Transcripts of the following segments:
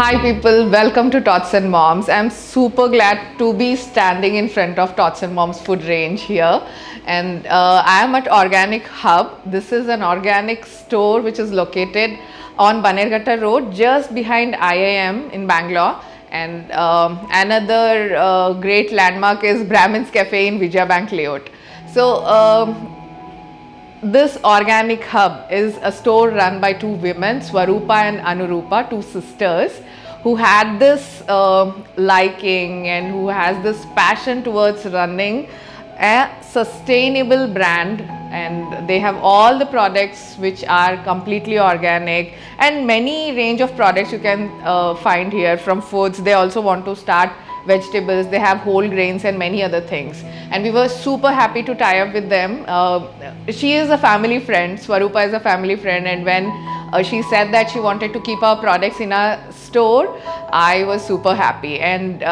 Hi people, welcome to Tots and Moms. I'm super glad to be standing in front of Tots and Moms food range here, and I am at Organic Hub. This is an organic store which is located on Banerghatta Road just behind IIM in Bangalore, and another great landmark is Brahmin's Cafe in Vijaya Bank Layout. So this Organic Hub is a store run by two women, Swarupa and Anurupa, two sisters, who had this liking and who has this passion towards running a sustainable brand, and they have all the products which are completely organic and many range of products you can find here, from foods. They also want to start vegetables, they have whole grains and many other things, and we were super happy to tie up with them. She is a family friend, Swarupa is a family friend, and when she said that she wanted to keep our products in our store, I was super happy. And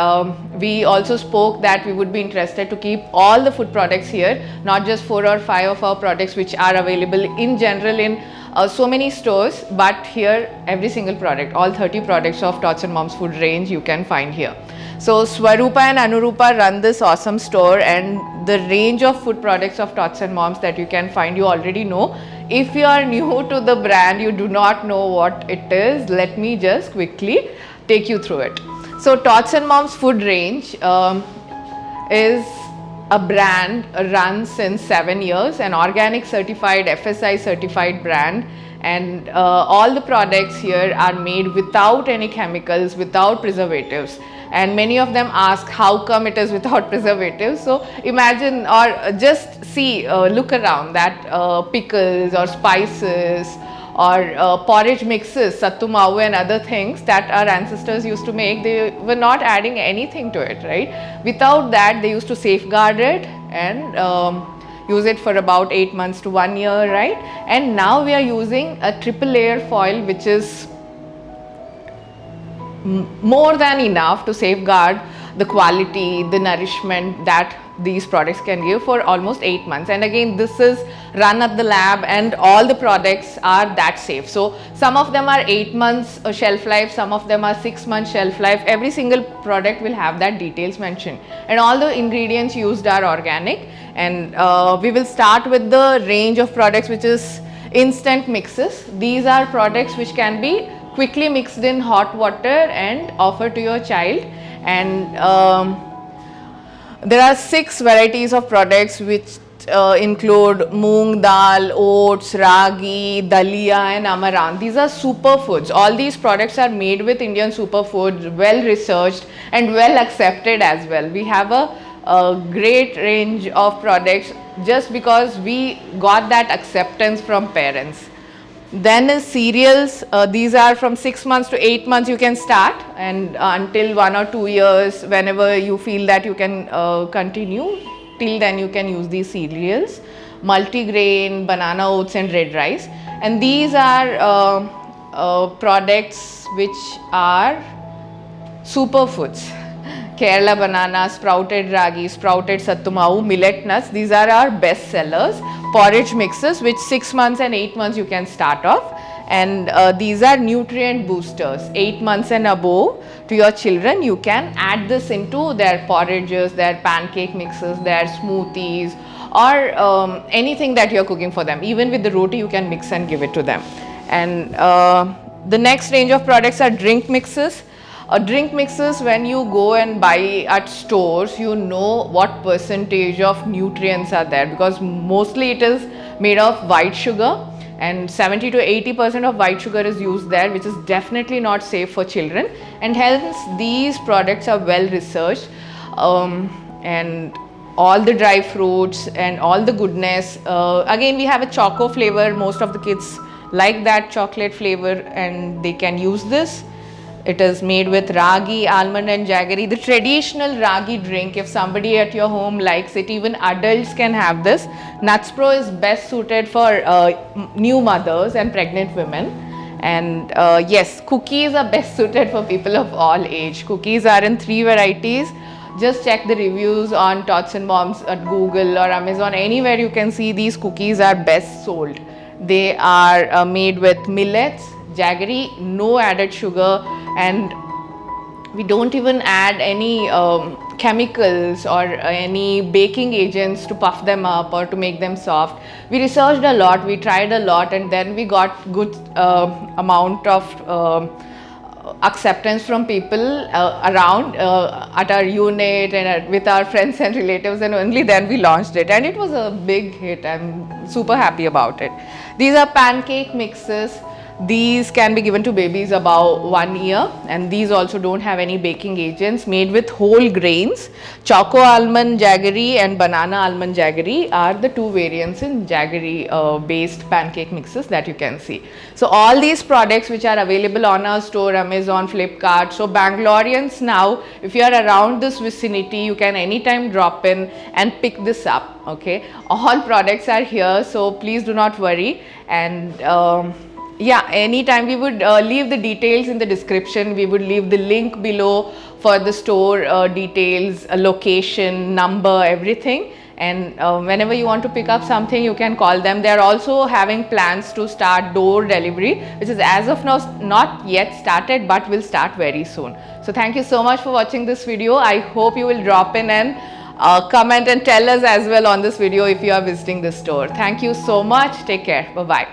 we also spoke that we would be interested to keep all the food products here, not just 4 or 5 of our products which are available in general in so many stores, but here every single product, all 30 products of Tots and Moms food range you can find here. So Swarupa and Anurupa run this awesome store, and the range of food products of Tots and Moms that you can find, you already know. If you are new to the brand, you do not know what it is, let me just quickly take you through it. So Tots and Moms food range is a brand run since 7 years, an organic certified, FSI certified brand, and all the products here are made without any chemicals, without preservatives. And many of them ask how come it is without preservatives. So imagine, or just see, look around that pickles or spices or porridge mixes, sattu mavu and other things that our ancestors used to make, they were not adding anything to it, right? Without that, they used to safeguard it and use it for about 8 months to 1 year, right? And now we are using a triple layer foil, which is more than enough to safeguard the quality, the nourishment that these products can give for almost 8 months. And again, this is run at the lab, and all the products are that safe. So some of them are 8 months shelf life, some of them are 6 months shelf life. Every single product will have that details mentioned, and all the ingredients used are organic. And we will start with the range of products, which is instant mixes. These are products which can be quickly mixed in hot water and offered to your child. And there are 6 varieties of products which include moong dal, oats, ragi, dalia and amaranth. These are superfoods. All these products are made with Indian superfoods, well researched and well accepted as well. We have a great range of products just because we got that acceptance from parents. Then is cereals. These are from 6 months to 8 months you can start, and until 1 or 2 years, whenever you feel that you can continue, till then you can use these cereals. Multigrain, banana oats and red rice. And these are products which are superfoods. Kerala banana, sprouted ragi, sprouted sattu mavu, millet nuts. These are our best sellers. Porridge mixes, which 6 months and 8 months you can start off. And these are nutrient boosters. 8 months and above to your children, you can add this into their porridges, their pancake mixes, their smoothies, or anything that you're cooking for them. Even with the roti, you can mix and give it to them. And the next range of products are drink mixes. Drink mixes, when you go and buy at stores, you know what percentage of nutrients are there, because mostly it is made of white sugar, and 70 to 80% of white sugar is used there, which is definitely not safe for children. And hence these products are well researched, and all the dry fruits and all the goodness. Again, we have a choco flavor. Most of the kids like that chocolate flavor, and they can use this. It is made with ragi, almond and jaggery, the traditional ragi drink. If somebody at your home likes it, even adults can have this. Nuts Pro is best suited for new mothers and pregnant women. And yes, cookies are best suited for people of all age. Cookies are in 3 varieties. Just check the reviews on Tots and Moms at Google or Amazon. Anywhere you can see these cookies are best sold. They are made with millets, jaggery, no added sugar, and we don't even add any chemicals or any baking agents to puff them up or to make them soft. We researched a lot, we tried a lot, and then we got good amount of acceptance from people around at our unit and with our friends and relatives, and only then we launched it, and it was a big hit. I'm super happy about it. These are pancake mixes. These can be given to babies about 1 year, and these also don't have any baking agents, made with whole grains. Choco almond jaggery and banana almond jaggery are the two variants in jaggery based pancake mixes that you can see. So all these products which are available on our store, Amazon, Flipkart. So Bangaloreans now, if you are around this vicinity, you can anytime drop in and pick this up. Okay, all products are here, so please do not worry. And yeah, anytime we would leave the details in the description. We would leave the link below for the store details, location, number, everything. And whenever you want to pick up something, you can call them. They are also having plans to start door delivery, which is as of now not yet started, but will start very soon. So thank you so much for watching this video. I hope you will drop in and comment and tell us as well on this video if you are visiting the store. Thank you so much. Take care. Bye-bye.